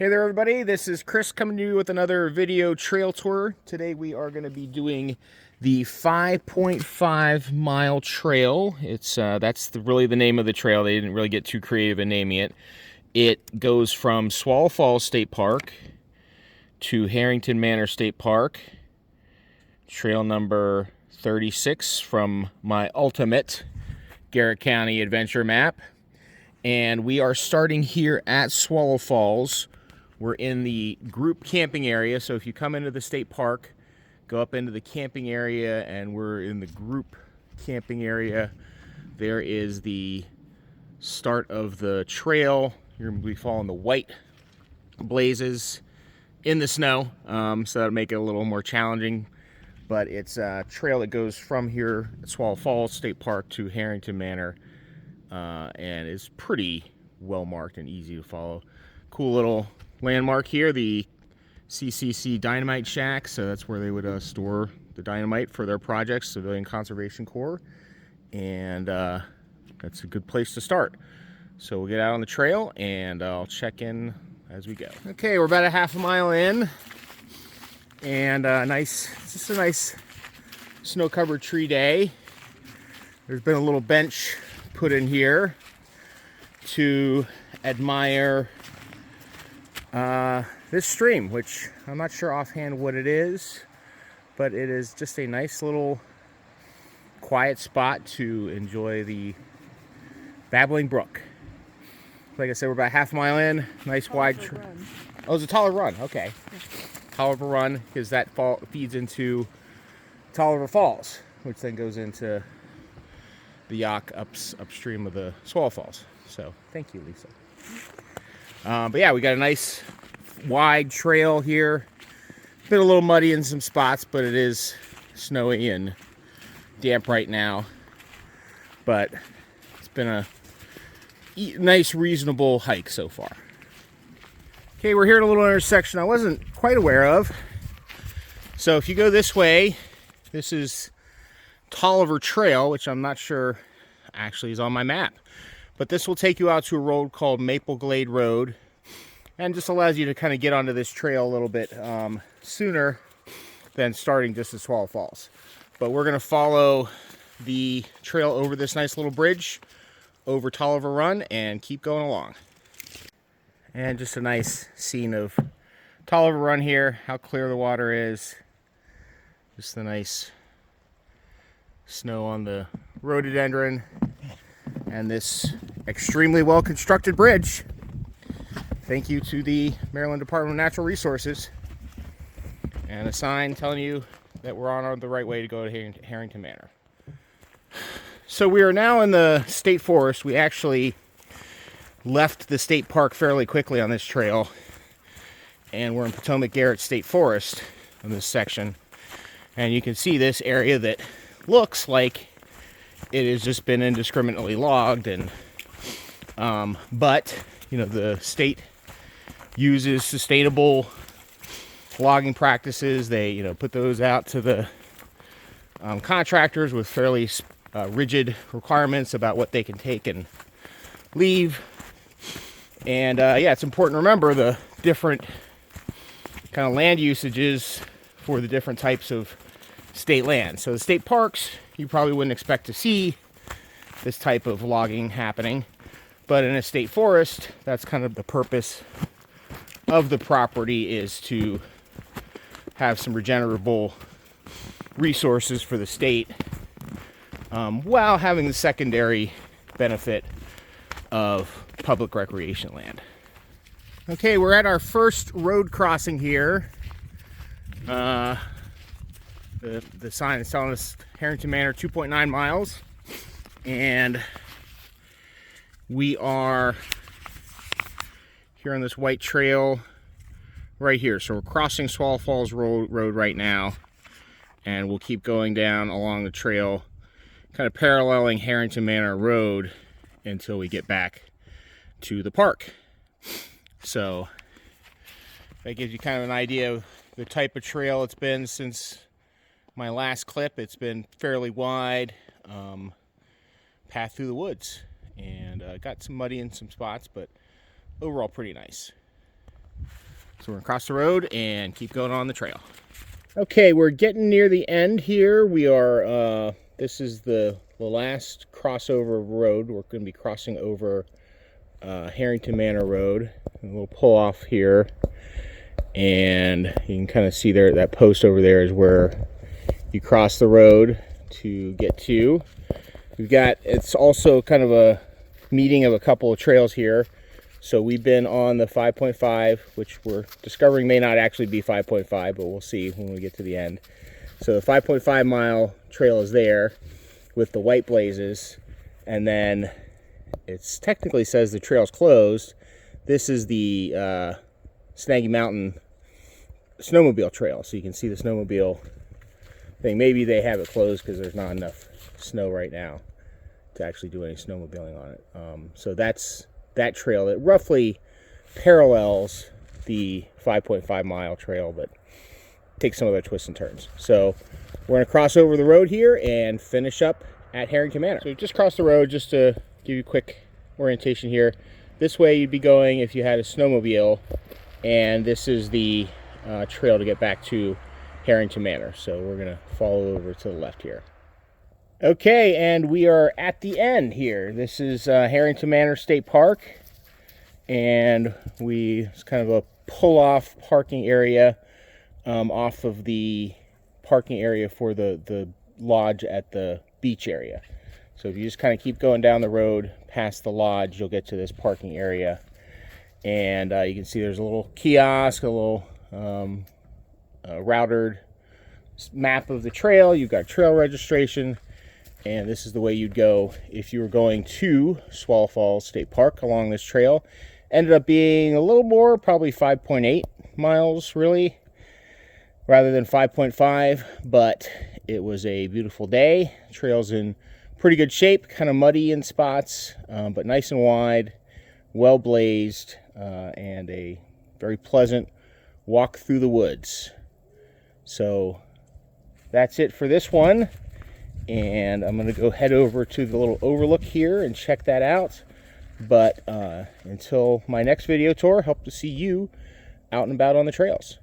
Hey there everybody, this is Chris coming to you with another video trail tour. Today we are going to be doing the 5.5 mile trail. That's really the name of the trail. They didn't really get too creative in naming it. It goes from Swallow Falls State Park to Herrington Manor State Park. Trail number 36 from my ultimate Garrett County adventure map. And we are starting here at Swallow Falls. We're in the group camping area, so if you come into the state park, go up into the camping area, and we're in the group camping area. There is the start of the trail. You're going to be following the white blazes in the snow, so that'll make it a little more challenging. But it's a trail that goes from here at Swallow Falls State Park to Herrington Manor, and is pretty well marked and easy to follow. Cool little landmark here, the CCC Dynamite Shack. So that's where they would store the dynamite for their projects, Civilian Conservation Corps. And that's a good place to start. So we'll get out on the trail and I'll check in as we go. Okay, we're about a half a mile in. And just a nice snow-covered tree day. There's been a little bench put in here to admire this stream, which I'm not sure offhand what it is, but it is just a nice little quiet spot to enjoy the babbling brook. Like I said, we're about half a mile in. Nice wide Oh, it's a Tolliver Run. Okay. Yeah. Tolliver Run, because that feeds into Tolliver Falls, which then goes into the Yaak upstream of the Swallow Falls. So thank you, Lisa. But yeah, we got a nice wide trail here. Been a little muddy in some spots, but it is snowy and damp right now. But it's been a nice, reasonable hike so far. Okay, we're here at a little intersection I wasn't quite aware of. So if you go this way, this is Tolliver Trail, which I'm not sure actually is on my map. But this will take you out to a road called Maple Glade Road, and just allows you to kind of get onto this trail a little bit sooner than starting just at Swallow Falls. But we're going to follow the trail over this nice little bridge over Tolliver Run and keep going along. And just a nice scene of Tolliver Run here, how clear the water is. Just the nice snow on the rhododendron. And this extremely well constructed bridge. Thank you to the Maryland Department of Natural Resources. And a sign telling you that we're on the right way to go to Herrington Manor. So we are now in the state forest. We actually left the state park fairly quickly on this trail. And we're in Potomac Garrett State Forest in this section. And you can see this area that looks like it has just been indiscriminately logged, and but you know, the state uses sustainable logging practices. They put those out to the contractors with fairly rigid requirements about what they can take and leave. And yeah, it's important to remember the different kind of land usages for the different types of state land. So the state parks, you probably wouldn't expect to see this type of logging happening, but in a state forest, that's kind of the purpose of the property, is to have some regenerable resources for the state, while having the secondary benefit of public recreation land. Okay, we're at our first road crossing here. The sign is telling us Herrington Manor 2.9 miles, and we are here on this white trail right here. So we're crossing Swallow Falls Road right now, and we'll keep going down along the trail, kind of paralleling Herrington Manor Road until we get back to the park. So that gives you kind of an idea of the type of trail it's been since my last clip. It's been fairly wide, path through the woods, and got some muddy in some spots, but overall pretty nice. So we're gonna cross the road and keep going on the trail. Okay, we're getting near the end here. We are, this is the last crossover road. We're gonna be crossing over Herrington Manor Road. And we'll pull off here. And you can kind of see there, that post over there is where you cross the road to get to. We've got, it's also kind of a meeting of a couple of trails here. So we've been on the 5.5, which we're discovering may not actually be 5.5, but we'll see when we get to the end. So the 5.5 mile trail is there with the white blazes, and then it's technically says the trail's closed. This is the Snaggy Mountain snowmobile trail, so you can see the snowmobile thing. Maybe they have it closed because there's not enough snow right now to actually do any snowmobiling on it. So that's that trail that roughly parallels the 5.5 mile trail, but takes some other twists and turns. So we're going to cross over the road here and finish up at Herrington Manor. So we just crossed the road, just to give you a quick orientation here. This way you'd be going if you had a snowmobile, and this is the trail to get back to Herrington Manor. So we're going to follow over to the left here. Okay, and we are at the end here. This is Herrington Manor State Park, and it's kind of a pull-off parking area off of the parking area for the lodge at the beach area. So if you just kind of keep going down the road past the lodge, you'll get to this parking area, and you can see there's a little kiosk, a little routed map of the trail. You've got trail registration. And this is the way you'd go if you were going to Swallow Falls State Park along this trail. Ended up being a little more, probably 5.8 miles really, rather than 5.5, but it was a beautiful day. Trail's in pretty good shape, kind of muddy in spots, but nice and wide, well blazed, and a very pleasant walk through the woods. So that's it for this one. And I'm going to go head over to the little overlook here and check that out. But until my next video tour, hope to see you out and about on the trails.